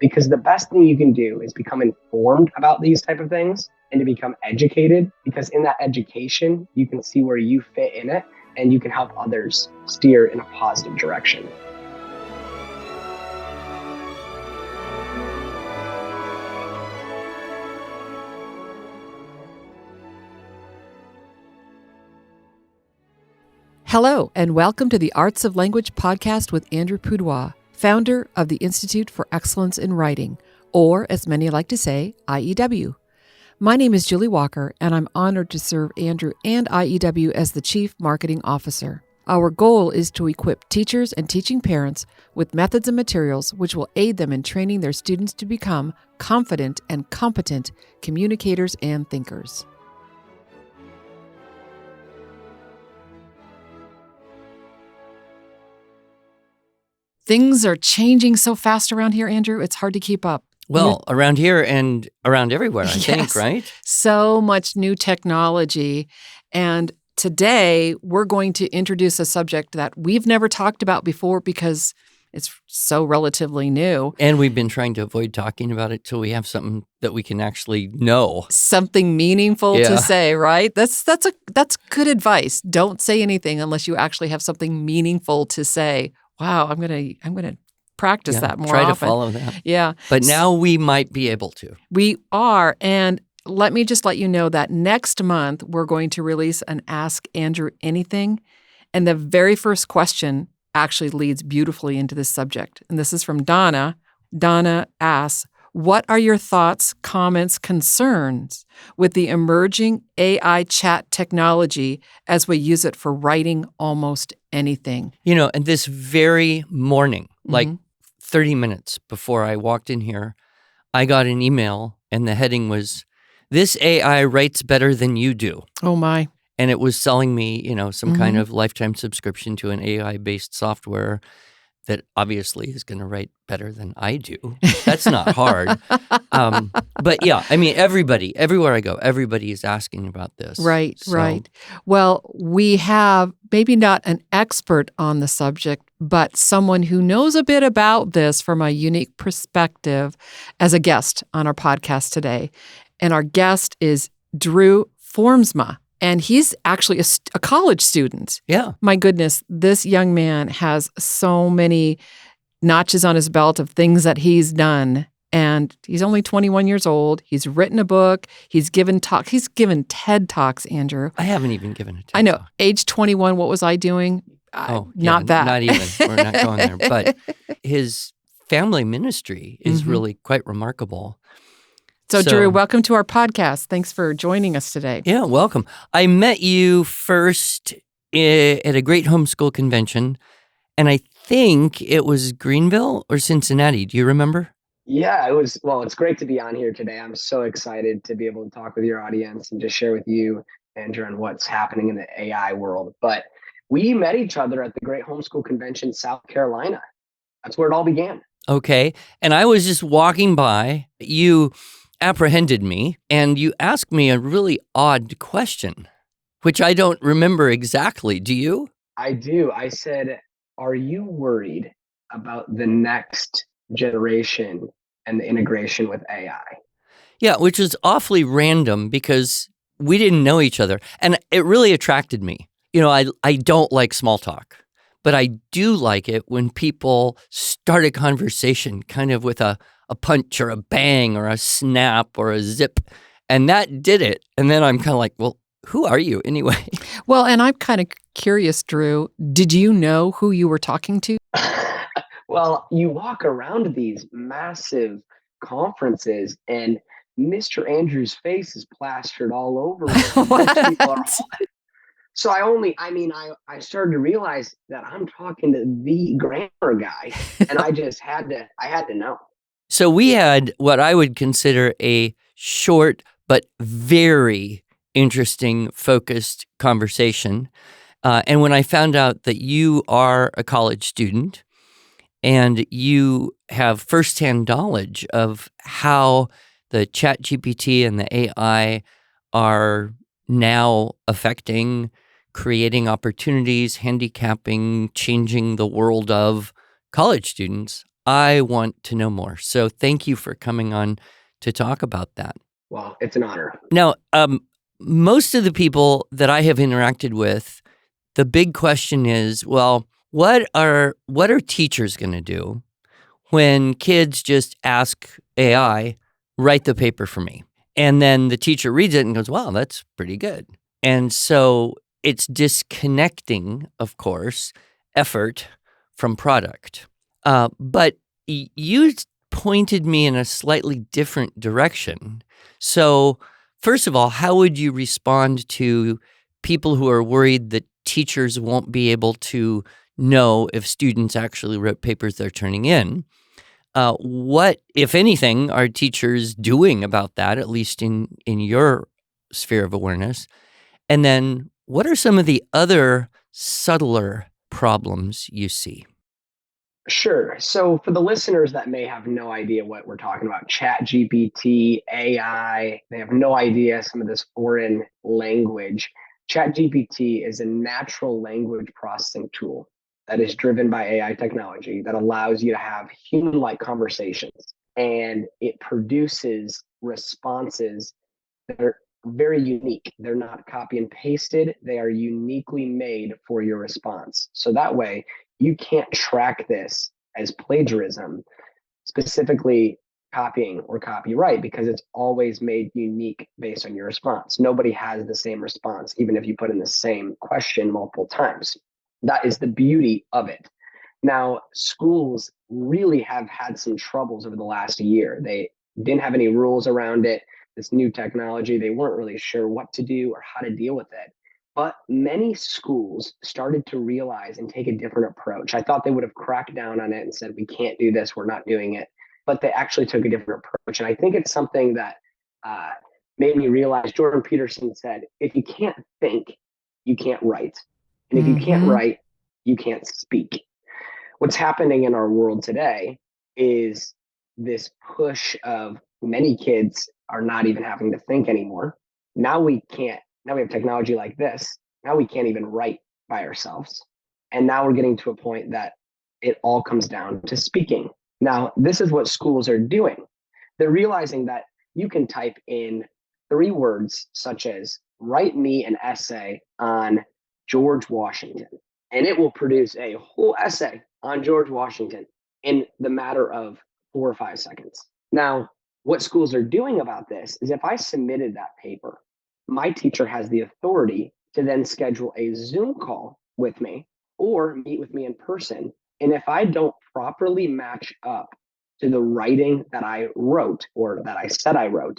because the best thing you can do is become informed about these type of things and to become educated, because in that education, you can see where you fit in it and you can help others steer in a positive direction. Hello, and welcome to the Arts of Language podcast with Andrew Pudewa, founder of the Institute for Excellence in Writing, or as many like to say, IEW. My name is Julie Walker, and I'm honored to serve Andrew and IEW as the Chief Marketing Officer. Our goal is to equip teachers and teaching parents with methods and materials which will aid them in training their students to become confident and competent communicators and thinkers. Things are changing so fast around here, Andrew. It's hard to keep up. Well, around here and around everywhere, I think, right? So much new technology. And today, we're going to introduce a subject that we've never talked about before because it's so relatively new. And we've been trying to avoid talking about it till we have something that we can actually know. Something meaningful to say, right? That's good advice. Don't say anything unless you actually have something meaningful to say. Wow, I'm gonna practice that more often. Try to follow that. Yeah. But now we might be able to. We are. And let me just let you know that next month we're going to release an Ask Andrew Anything. And the very first question actually leads beautifully into this subject. And this is from Donna. Donna asks, what are your thoughts, comments, concerns with the emerging AI chat technology as we use it for writing almost anything? You know, and this very morning, like 30 minutes before I walked in here, I got an email and the heading was, "This AI writes better than you do." Oh, my. And it was selling me, some kind of lifetime subscription to an AI-based software that obviously is going to write better than I do. That's not hard. But yeah, I mean, everywhere I go, everybody is asking about this. Right. Well, we have maybe not an expert on the subject, but someone who knows a bit about this from a unique perspective as a guest on our podcast today. And our guest is Drew Formsma. And he's actually a college student. Yeah. My goodness, this young man has so many notches on his belt of things that he's done. And he's only 21 years old. He's written a book. He's given talks. He's given TED Talks, Andrew. I haven't even given a TED I know. Talk. Age 21, what was I doing? Not that. Not even. We're not going there. But his family ministry is really quite remarkable. So, Drew, welcome to our podcast. Thanks for joining us today. Yeah, welcome. I met you first at a great homeschool convention, and I think it was Greenville or Cincinnati. Do you remember? Yeah, it was. Well, it's great to be on here today. I'm so excited to be able to talk with your audience and just share with you, Andrew, on what's happening in the AI world. But we met each other at the Great Homeschool Convention, South Carolina. That's where it all began. Okay. And I was just walking by. You apprehended me, and you asked me a really odd question, which I don't remember exactly. Do you? I do. I said, are you worried about the next generation and the integration with AI? Yeah, which was awfully random because we didn't know each other. And it really attracted me. I don't like small talk, but I do like it when people start a conversation kind of with a punch or a bang or a snap or a zip. And that did it. And then I'm kind of like, well, who are you anyway? Well, and I'm kind of curious, Drew, did you know who you were talking to? Well, you walk around these massive conferences and Mr. Andrew's face is plastered all over. People are So I started to realize that I'm talking to the grammar guy, and I had to know. So we had what I would consider a short but very interesting, focused conversation. And when I found out that you are a college student and you have firsthand knowledge of how the ChatGPT and the AI are now affecting, creating opportunities, handicapping, changing the world of college students, I want to know more. So thank you for coming on to talk about that. Well, it's an honor. Now, most of the people that I have interacted with, the big question is, well, what are teachers going to do when kids just ask AI, write the paper for me? And then the teacher reads it and goes, wow, that's pretty good. And so it's disconnecting, of course, effort from product. But you pointed me in a slightly different direction. So, first of all, how would you respond to people who are worried that teachers won't be able to know if students actually wrote papers they're turning in? What, if anything, are teachers doing about that, at least in your sphere of awareness? And then what are some of the other subtler problems you see? Sure. So for the listeners that may have no idea what we're talking about, Chat GPT, AI, they have no idea some of this foreign language. Chat GPT is a natural language processing tool that is driven by AI technology that allows you to have human-like conversations. And it produces responses that are very unique. They're not copy and pasted. They are uniquely made for your response. So that way you can't track this as plagiarism, specifically copying or copyright, because it's always made unique based on your response. Nobody has the same response, even if you put in the same question multiple times. That is the beauty of it. Now, schools really have had some troubles over the last year. They didn't have any rules around it. This new technology, they weren't really sure what to do or how to deal with it. But many schools started to realize and take a different approach. I thought they would have cracked down on it and said, we can't do this, we're not doing it. But they actually took a different approach. And I think it's something that made me realize Jordan Peterson said, if you can't think, you can't write. And if you can't write, you can't speak. What's happening in our world today is this push of many kids are not even having to think anymore. Now we have technology like this. Now we can't even write by ourselves. And now we're getting to a point that it all comes down to speaking. Now, this is what schools are doing. They're realizing that you can type in 3 words such as write me an essay on George Washington, and it will produce a whole essay on George Washington in the matter of 4 or 5 seconds. Now, what schools are doing about this is if I submitted that paper, my teacher has the authority to then schedule a Zoom call with me or meet with me in person. And if I don't properly match up to the writing that I wrote or that I said I wrote,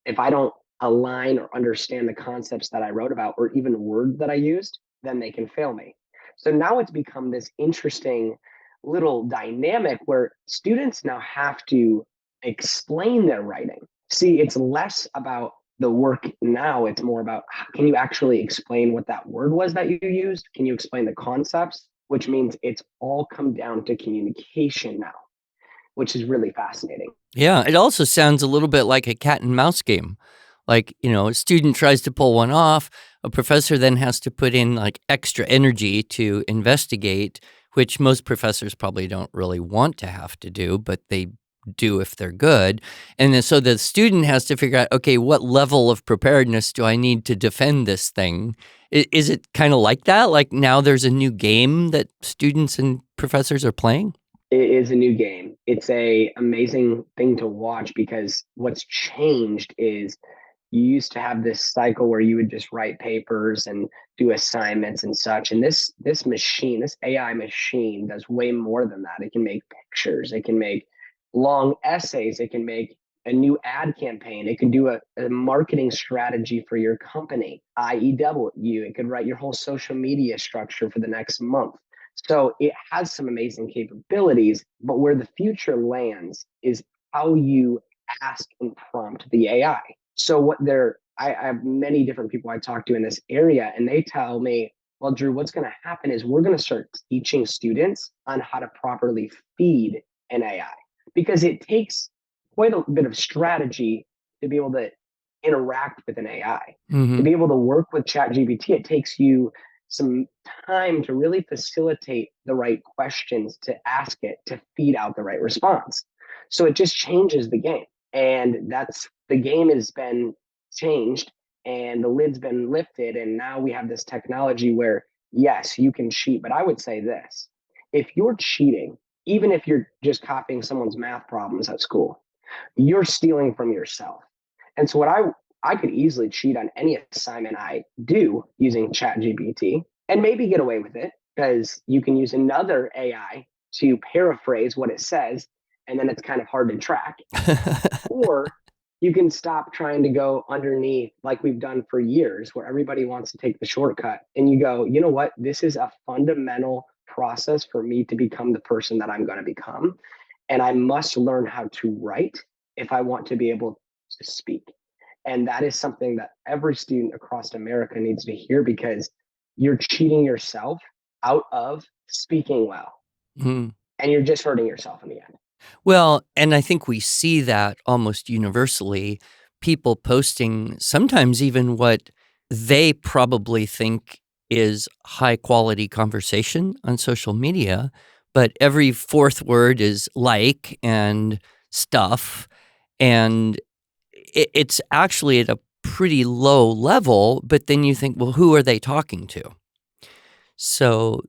if I don't align or understand the concepts that I wrote about or even words that I used, then they can fail me. So now it's become this interesting little dynamic where students now have to explain their writing. See, it's less about the work now, it's more about can you actually explain what that word was that you used? Can you explain the concepts? Which means it's all come down to communication now, which is really fascinating. Yeah, it also sounds a little bit like a cat and mouse game. Like, a student tries to pull one off, a professor then has to put in like extra energy to investigate, which most professors probably don't really want to have to do, but they do if they're good. And then so the student has to figure out, okay, what level of preparedness do I need to defend this thing? Is it kind of like that? Like now there's a new game that students and professors are playing? It is a new game. It's a amazing thing to watch because what's changed is you used to have this cycle where you would just write papers and do assignments and such. And this machine, this AI machine does way more than that. It can make pictures, it can make long essays, it can make a new ad campaign, it can do a marketing strategy for your company, IEW, it could write your whole social media structure for the next month. So it has some amazing capabilities, but where the future lands is how you ask and prompt the AI. So I have many different people I talk to in this area, and they tell me, well, Drew, what's going to happen is we're going to start teaching students on how to properly feed an AI because it takes quite a bit of strategy to be able to interact with an AI. To be able to work with ChatGPT, it takes you some time to really facilitate the right questions to ask it to feed out the right response. So it just changes the game. And that's the game has been changed and the lid's been lifted. And now we have this technology where, yes, you can cheat. But I would say this, if you're cheating, even if you're just copying someone's math problems at school, you're stealing from yourself. And so I could easily cheat on any assignment I do using ChatGPT and maybe get away with it because you can use another AI to paraphrase what it says, and then it's kind of hard to track. Or you can stop trying to go underneath like we've done for years, where everybody wants to take the shortcut. And you go, you know what? This is a fundamental process for me to become the person that I'm going to become. And I must learn how to write if I want to be able to speak. And that is something that every student across America needs to hear because you're cheating yourself out of speaking well. Mm. And you're just hurting yourself in the end. Well, and I think we see that almost universally, people posting sometimes even what they probably think is high quality conversation on social media, but every fourth word is like and stuff. And it's actually at a pretty low level, but then you think, well, who are they talking to? So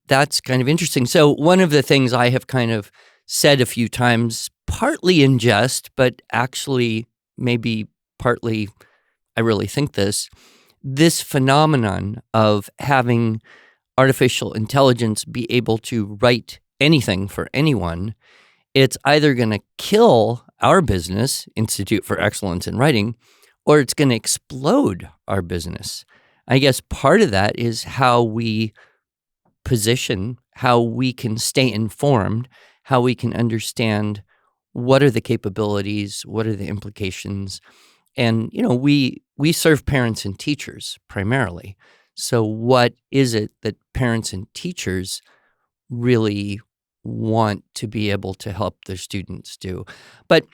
that's kind of interesting. So one of the things I have kind of said a few times, partly in jest, but actually maybe partly I really think this phenomenon of having artificial intelligence be able to write anything for anyone, it's either going to kill our business, Institute for Excellence in Writing, or it's going to explode our business. I guess part of that is how we position, how we can stay informed, how we can understand what are the capabilities, what are the implications. And, we serve parents and teachers primarily. So what is it that parents and teachers really want to be able to help their students do? But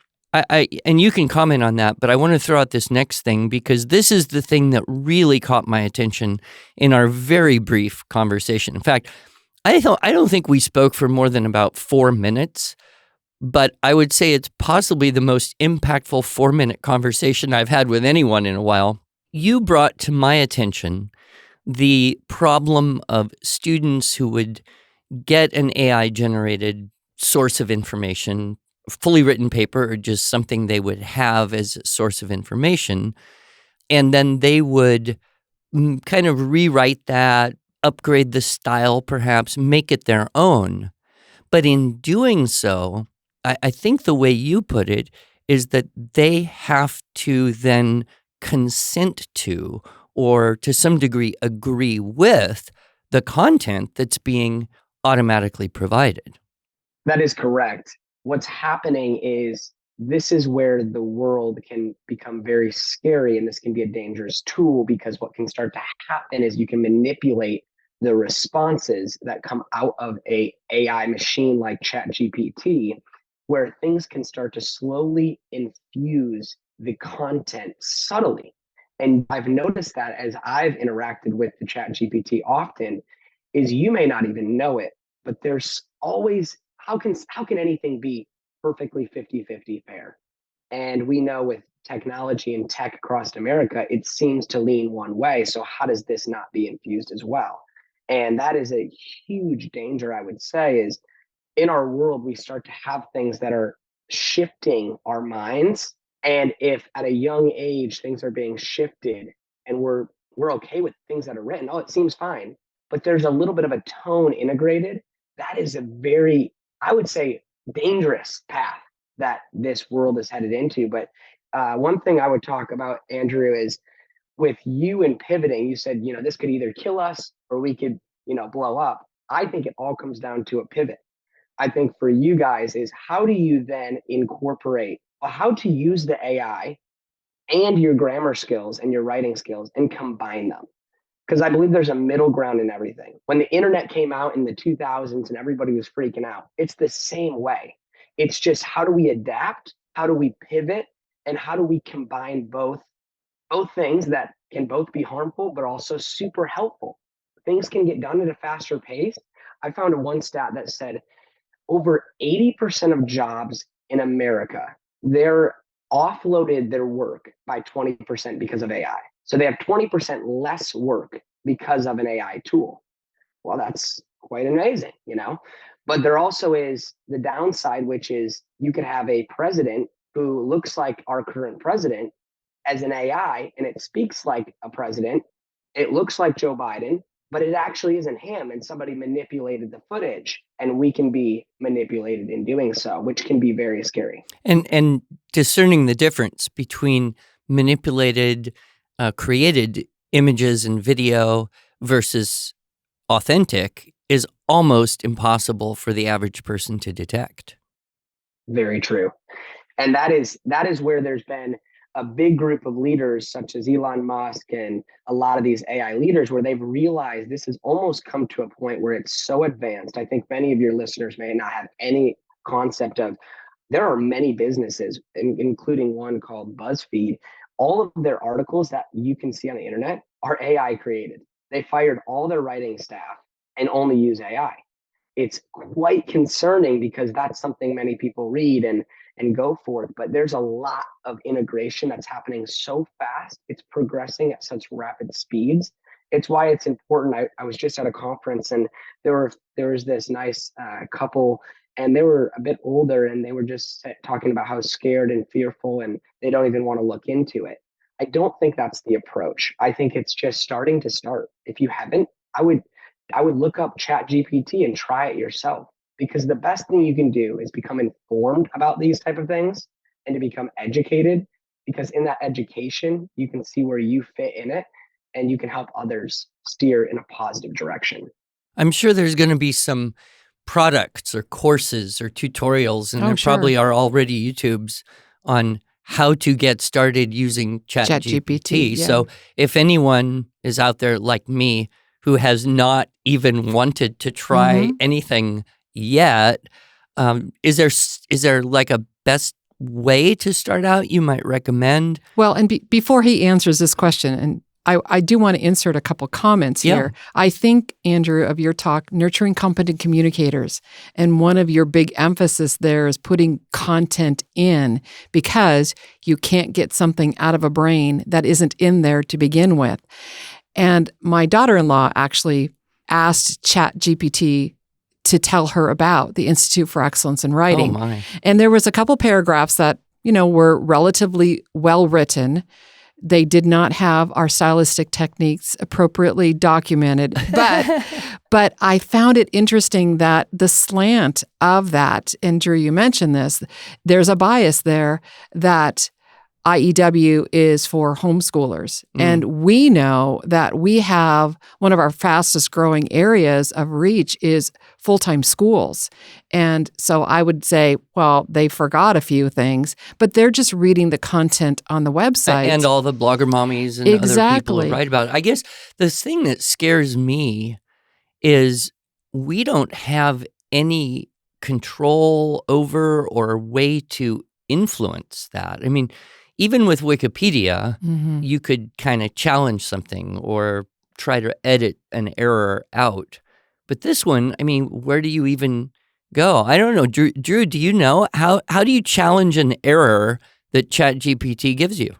and you can comment on that, but I want to throw out this next thing because this is the thing that really caught my attention in our very brief conversation. In fact, I don't think we spoke for more than about 4 minutes, but I would say it's possibly the most impactful 4-minute conversation I've had with anyone in a while. You brought to my attention the problem of students who would get an AI-generated source of information, fully written paper, or just something they would have as a source of information, and then they would kind of rewrite that, upgrade the style perhaps, make it their own. But in doing so, I think the way you put it is that they have to then consent to, or to some degree agree with, the content that's being automatically provided. That is correct. What's happening is this is where the world can become very scary and this can be a dangerous tool because what can start to happen is you can manipulate the responses that come out of a AI machine like ChatGPT, where things can start to slowly infuse the content subtly. And I've noticed that as I've interacted with the ChatGPT often, is you may not even know it, but there's always how can anything be perfectly 50-50 fair? And we know with technology and tech across America, it seems to lean one way. So how does this not be infused as well? And that is a huge danger, I would say, is in our world, we start to have things that are shifting our minds. And if at a young age things are being shifted and we're okay with things that are written, oh, it seems fine. But there's a little bit of a tone integrated. That is a very, I would say, dangerous path that this world is headed into. But one thing I would talk about, Andrew, is with you and pivoting, you said, this could either kill us or we could, blow up. I think it all comes down to a pivot. I think for you guys is how do you then incorporate how to use the AI and your grammar skills and your writing skills and combine them? Because I believe there's a middle ground in everything. When the internet came out in the 2000s and everybody was freaking out, it's the same way. It's just how do we adapt? How do we pivot? And how do we combine both things that can both be harmful but also super helpful? things can get done at a faster pace. I found one stat that said over 80% of jobs in America, they're offloaded their work by 20% because of AI. So they have 20% less work because of an AI tool. Well, that's quite amazing, you know? But there also is the downside, which is you could have a president who looks like our current president as an AI and it speaks like a president. It looks like Joe Biden, but it actually isn't him. And somebody manipulated the footage, and we can be manipulated in doing so, which can be very scary. And discerning the difference between manipulated, created images and video versus authentic is almost impossible for the average person to detect. Very true. And that is where there's been a big group of leaders such as Elon Musk and a lot of these AI leaders where they've realized this has almost come to a point where it's so advanced. I think many of your listeners may not have any concept of there are many businesses, including one called BuzzFeed. All of their articles that you can see on the internet are AI created. They fired all their writing staff and only use AI. It's quite concerning because that's something many people read and go forth. But there's a lot of integration that's happening so fast. It's progressing at such rapid speeds. It's why it's important. I was just at a conference and there was this nice couple and they were a bit older and they were just talking about how scared and fearful and they don't even want to look into it. I don't think that's the approach. I think it's just starting to start. If you haven't, I would look up Chat GPT and try it yourself because the best thing you can do is become informed about these type of things and to become educated because in that education you can see where you fit in it and you can help others steer in a positive direction. I'm sure there's going to be some products or courses or tutorials, and there probably are already YouTubes on how to get started using ChatGPT. Yeah. So if anyone is out there like me who has not even wanted to try anything yet, is there like a best way to start out you might recommend? Well, and before he answers this question, and I do want to insert a couple comments here. I think, Andrew, of your talk, nurturing competent communicators, and one of your big emphasis there is putting content in because you can't get something out of a brain that isn't in there to begin with. And my daughter-in-law actually asked ChatGPT to tell her about the Institute for Excellence in Writing. Oh my. And there was a couple paragraphs that, were relatively well written. They did not have our stylistic techniques appropriately documented, but I found it interesting that the slant of that, and Drew, you mentioned this, there's a bias there that IEW is for homeschoolers. And we know that we have one of our fastest growing areas of reach is full-time schools. And so I would say, well, they forgot a few things, but they're just reading the content on the website. And all the blogger mommies and other people who write about it. I guess the thing that scares me is we don't have any control over or way to influence that. I mean, even with Wikipedia, you could kind of challenge something or try to edit an error out. But this one, I mean, where do you even go? I don't know. Drew, do you know? How do you challenge an error that ChatGPT gives you?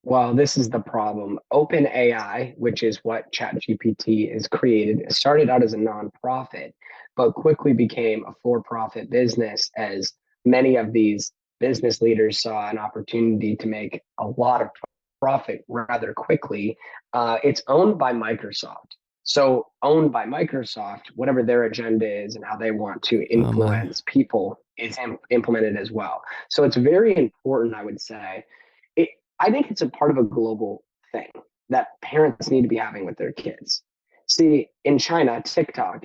Well, this is the problem. OpenAI, which is what ChatGPT is created, started out as a nonprofit, but quickly became a for-profit business as many of these business leaders saw an opportunity to make a lot of profit rather quickly. It's owned by Microsoft. So owned by Microsoft, whatever their agenda is and how they want to influence people is implemented as well. So it's very important, I would say. I think it's a part of a global thing that parents need to be having with their kids. See, in China, TikTok,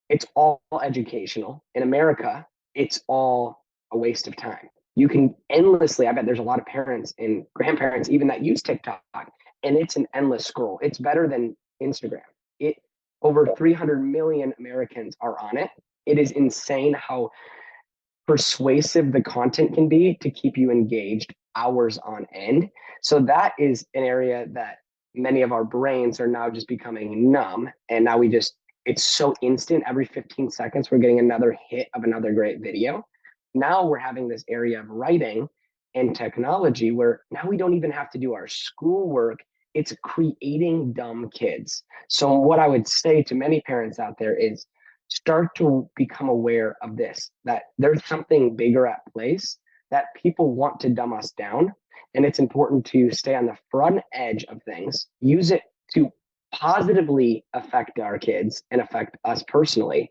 it's all educational. In America, it's all a waste of time. You can endlessly, I bet there's a lot of parents and grandparents even that use TikTok, and it's an endless scroll. It's better than Instagram. Over 300 million Americans are on it. It is insane how persuasive the content can be to keep you engaged hours on end. So that is an area that many of our brains are now just becoming numb. And now it's so instant. Every 15 seconds, we're getting another hit of another great video. Now we're having this area of writing and technology where now we don't even have to do our schoolwork. It's creating dumb kids. So, what I would say to many parents out there is start to become aware of this, that there's something bigger at place, that people want to dumb us down. And it's important to stay on the front edge of things, use it to positively affect our kids and affect us personally,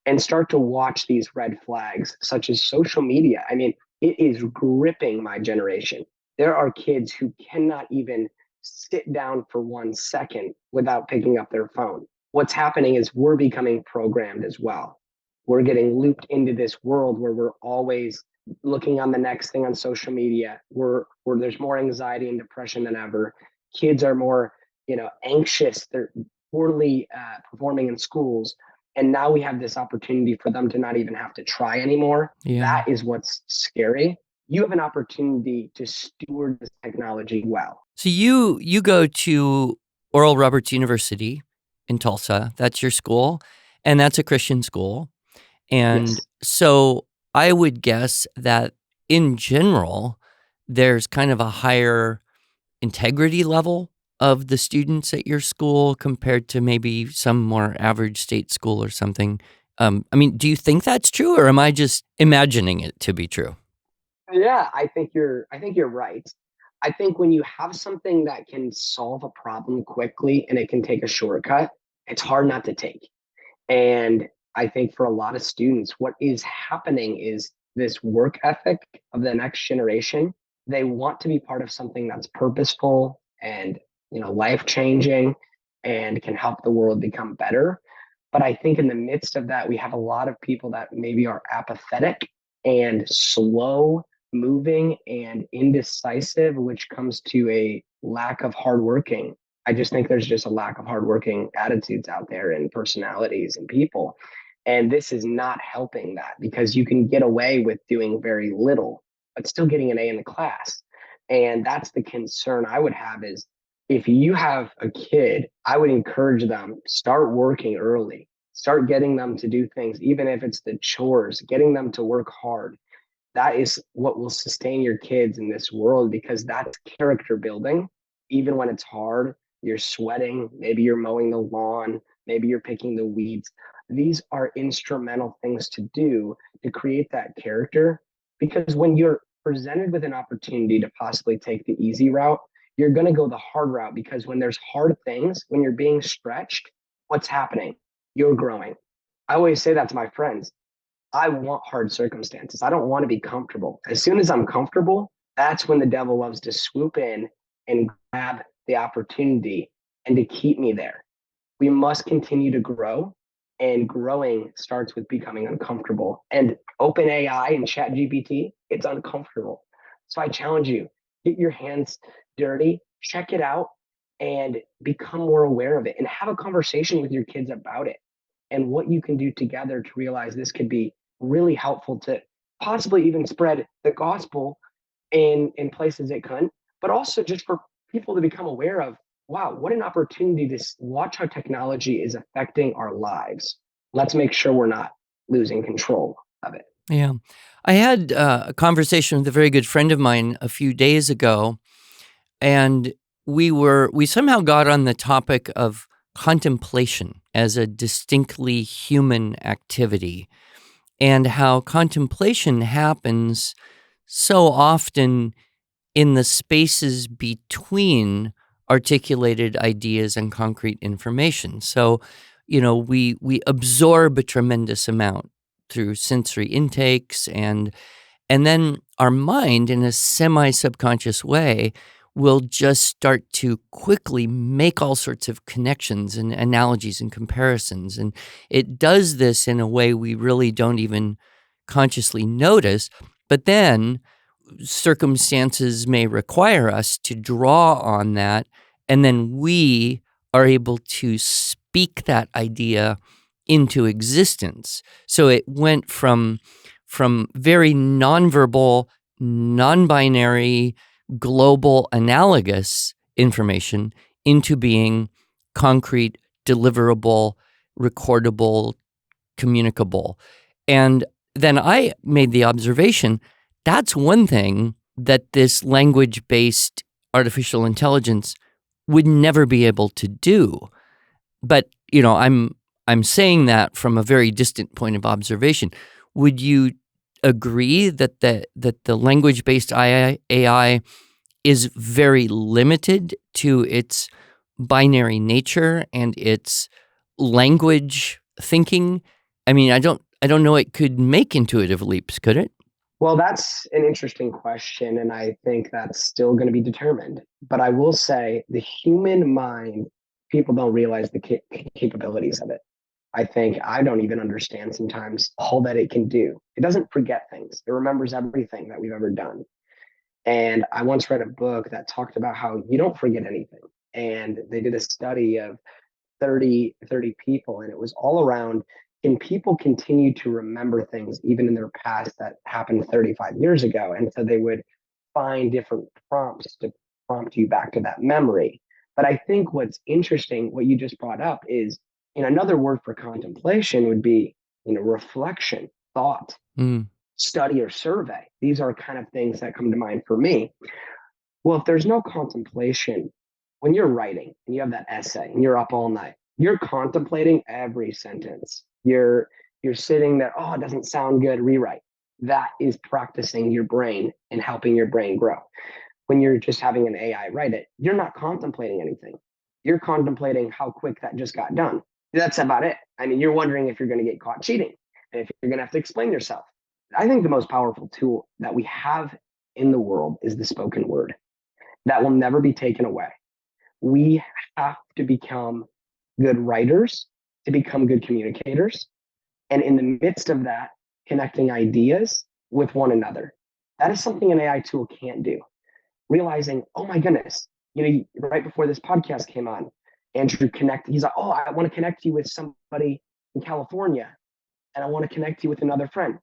and start to watch these red flags, such as social media. I mean, it is gripping my generation. There are kids who cannot even sit down for 1 second without picking up their phone. What's happening is we're becoming programmed as well. We're getting looped into this world where we're always looking on the next thing on social media, where there's more anxiety and depression than ever. Kids are more, anxious. They're poorly performing in schools. And now we have this opportunity for them to not even have to try anymore. Yeah. That is what's scary. You have an opportunity to steward this technology well. So you go to Oral Roberts University in Tulsa. That's your school, and that's a Christian school. And Yes. so I would guess that in general, there's kind of a higher integrity level of the students at your school compared to maybe some more average state school or something. Do you think that's true, or am I just imagining it to be true? Yeah, I think you're right. I think when you have something that can solve a problem quickly and it can take a shortcut, it's hard not to take. And I think for a lot of students, what is happening is this work ethic of the next generation. They want to be part of something that's purposeful and, life changing and can help the world become better. But I think in the midst of that, we have a lot of people that maybe are apathetic and slow moving and indecisive, which comes to a lack of hardworking. I just think there's just a lack of hardworking attitudes out there and personalities and people. And this is not helping that, because you can get away with doing very little, but still getting an A in the class. And that's the concern I would have is, if you have a kid, I would encourage them, start working early, start getting them to do things, even if it's the chores, getting them to work hard. That is what will sustain your kids in this world, because that's character building. Even when it's hard, you're sweating, maybe you're mowing the lawn, maybe you're picking the weeds. These are instrumental things to do to create that character, because when you're presented with an opportunity to possibly take the easy route, you're going to go the hard route, because when there's hard things, when you're being stretched, what's happening? You're growing. I always say that to my friends. I want hard circumstances. I don't want to be comfortable. As soon as I'm comfortable, that's when the devil loves to swoop in and grab the opportunity and to keep me there. We must continue to grow, and growing starts with becoming uncomfortable. And OpenAI and ChatGPT, it's uncomfortable. So I challenge you, get your hands dirty, check it out, and become more aware of it, and have a conversation with your kids about it and what you can do together to realize this could be really helpful to possibly even spread the gospel in places it couldn't, but also just for people to become aware of, wow, what an opportunity to watch how technology is affecting our lives. Let's make sure we're not losing control of it. Yeah. I had a conversation with a very good friend of mine a few days ago, and we somehow got on the topic of contemplation as a distinctly human activity, and how contemplation happens so often in the spaces between articulated ideas and concrete information. So, we absorb a tremendous amount through sensory intakes, and then our mind, in a semi-subconscious way, will just start to quickly make all sorts of connections and analogies and comparisons. And it does this in a way we really don't even consciously notice. But then circumstances may require us to draw on that, and then we are able to speak that idea into existence. So it went from very nonverbal, non-binary, global analogous information into being concrete, deliverable, recordable, communicable. And then I made the observation, that's one thing that this language-based artificial intelligence would never be able to do. But, I'm saying that from a very distant point of observation. Would you agree that the language-based AI is very limited to its binary nature and its language thinking? I mean, I don't know it could make intuitive leaps, could it? Well, that's an interesting question, and I think that's still going to be determined. But I will say the human mind, people don't realize the capabilities of it. I think I don't even understand sometimes all that it can do. It doesn't forget things. It remembers everything that we've ever done. And I once read a book that talked about how you don't forget anything. And they did a study of 30 people, and it was all around, can people continue to remember things even in their past that happened 35 years ago? And so they would find different prompts to prompt you back to that memory. But I think what's interesting, what you just brought up, is another word for contemplation would be reflection, thought, Mm. study, or survey. These are kind of things that come to mind for me. Well, if there's no contemplation, when you're writing and you have that essay and you're up all night, you're contemplating every sentence. You're sitting there, oh, it doesn't sound good, rewrite. That is practicing your brain and helping your brain grow. When you're just having an AI write it, you're not contemplating anything. You're contemplating how quick that just got done. That's about it. I mean, you're wondering if you're going to get caught cheating and if you're going to have to explain yourself. I think the most powerful tool that we have in the world is the spoken word. That will never be taken away. We have to become good writers to become good communicators. And in the midst of that, connecting ideas with one another. That is something an AI tool can't do. Realizing, oh my goodness, right before this podcast came on, Andrew he's like, oh, I want to connect you with somebody in California, and I want to connect you with another friend.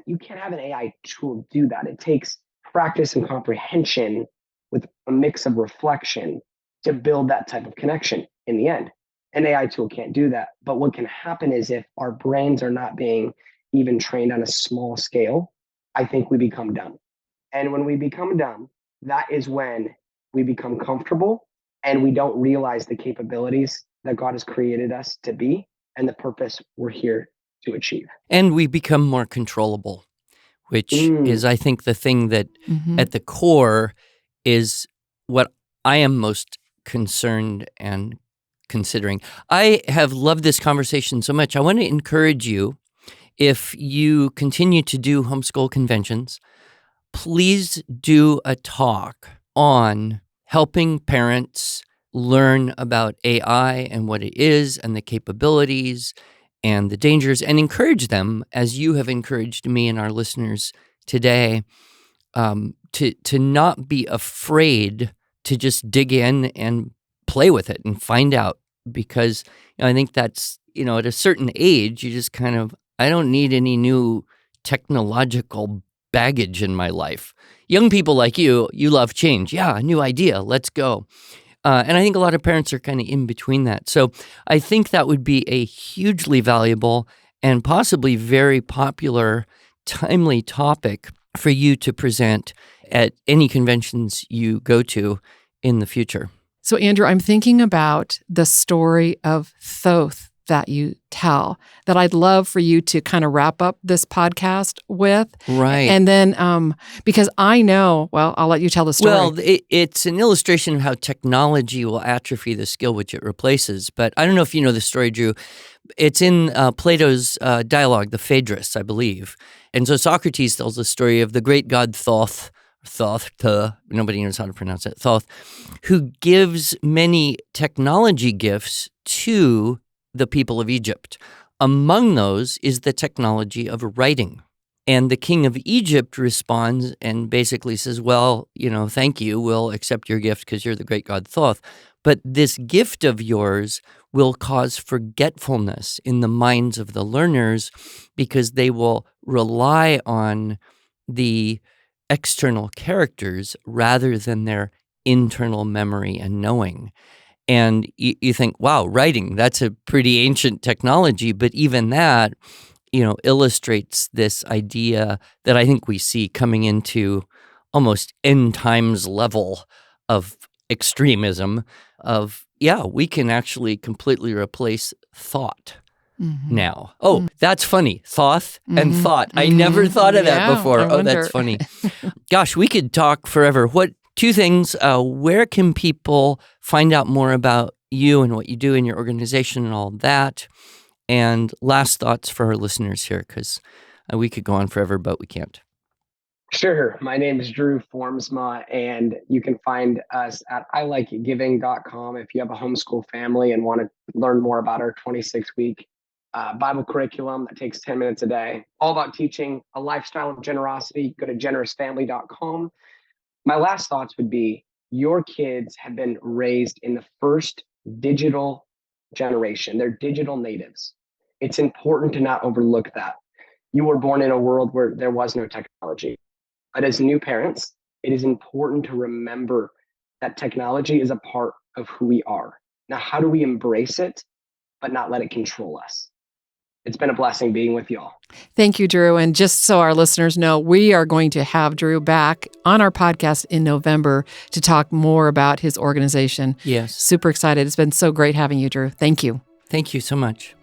You can't have an AI tool do that. It takes practice and comprehension with a mix of reflection to build that type of connection in the end. An AI tool can't do that. But what can happen is if our brains are not being even trained on a small scale, I think we become dumb. And when we become dumb, that is when we become comfortable and we don't realize the capabilities that God has created us to be and the purpose we're here to achieve. And we become more controllable, which is, I think, the thing that at the core is what I am most concerned and considering. I have loved this conversation so much. I want to encourage you, if you continue to do homeschool conventions, please do a talk on helping parents learn about AI and what it is and the capabilities and the dangers, and encourage them, as you have encouraged me and our listeners today, to not be afraid to just dig in and play with it and find out. Because I think that's, at a certain age, you just kind of, I don't need any new technological baggage in my life. Young people like you love change. Yeah, a new idea, let's go. And I think a lot of parents are kind of in between that. So I think that would be a hugely valuable and possibly very popular, timely topic for you to present at any conventions you go to in the future. So, Andrew, I'm thinking about the story of Thoth that you tell that I'd love for you to kind of wrap up this podcast with. Right. And then, because I know, well, I'll let you tell the story. Well, it's an illustration of how technology will atrophy the skill which it replaces. But I don't know if you know the story, Drew. It's in Plato's dialogue, the Phaedrus, I believe. And so Socrates tells the story of the great god Thoth, nobody knows how to pronounce it, Thoth, who gives many technology gifts to the people of Egypt. Among those is the technology of writing. And the king of Egypt responds and basically says, well, thank you, we'll accept your gift because you're the great god Thoth. But this gift of yours will cause forgetfulness in the minds of the learners because they will rely on the external characters rather than their internal memory and knowing. And you think, wow, writing, that's a pretty ancient technology. But even that, illustrates this idea that I think we see coming into almost end times level of extremism of, we can actually completely replace thought now. Oh, that's funny. Thoth and thought. I never thought of that before. Oh, that's funny. Gosh, we could talk forever. Two things. Where can people find out more about you and what you do in your organization and all that? And last thoughts for our listeners here, because we could go on forever, but we can't. Sure. My name is Drew Formsma, and you can find us at ilikegiving.com if you have a homeschool family and want to learn more about our 26-week Bible curriculum that takes 10 minutes a day. All about teaching a lifestyle of generosity. Go to generousfamily.com. My last thoughts would be, your kids have been raised in the first digital generation. They're digital natives. It's important to not overlook that. You were born in a world where there was no technology. But as new parents, it is important to remember that technology is a part of who we are. Now, how do we embrace it, but not let it control us? It's been a blessing being with y'all. Thank you, Drew. And just so our listeners know, we are going to have Drew back on our podcast in November to talk more about his organization. Yes. Super excited. It's been so great having you, Drew. Thank you. Thank you so much.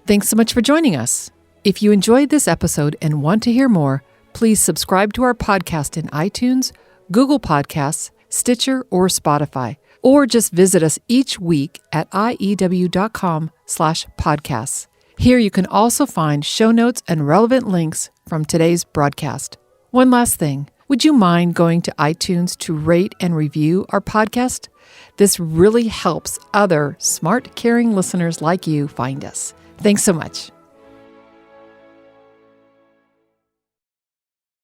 Thanks so much for joining us. If you enjoyed this episode and want to hear more, please subscribe to our podcast in iTunes, Google Podcasts, Stitcher, or Spotify, or just visit us each week at iew.com/podcasts. Here you can also find show notes and relevant links from today's broadcast. One last thing, would you mind going to iTunes to rate and review our podcast? This really helps other smart, caring listeners like you find us. Thanks so much.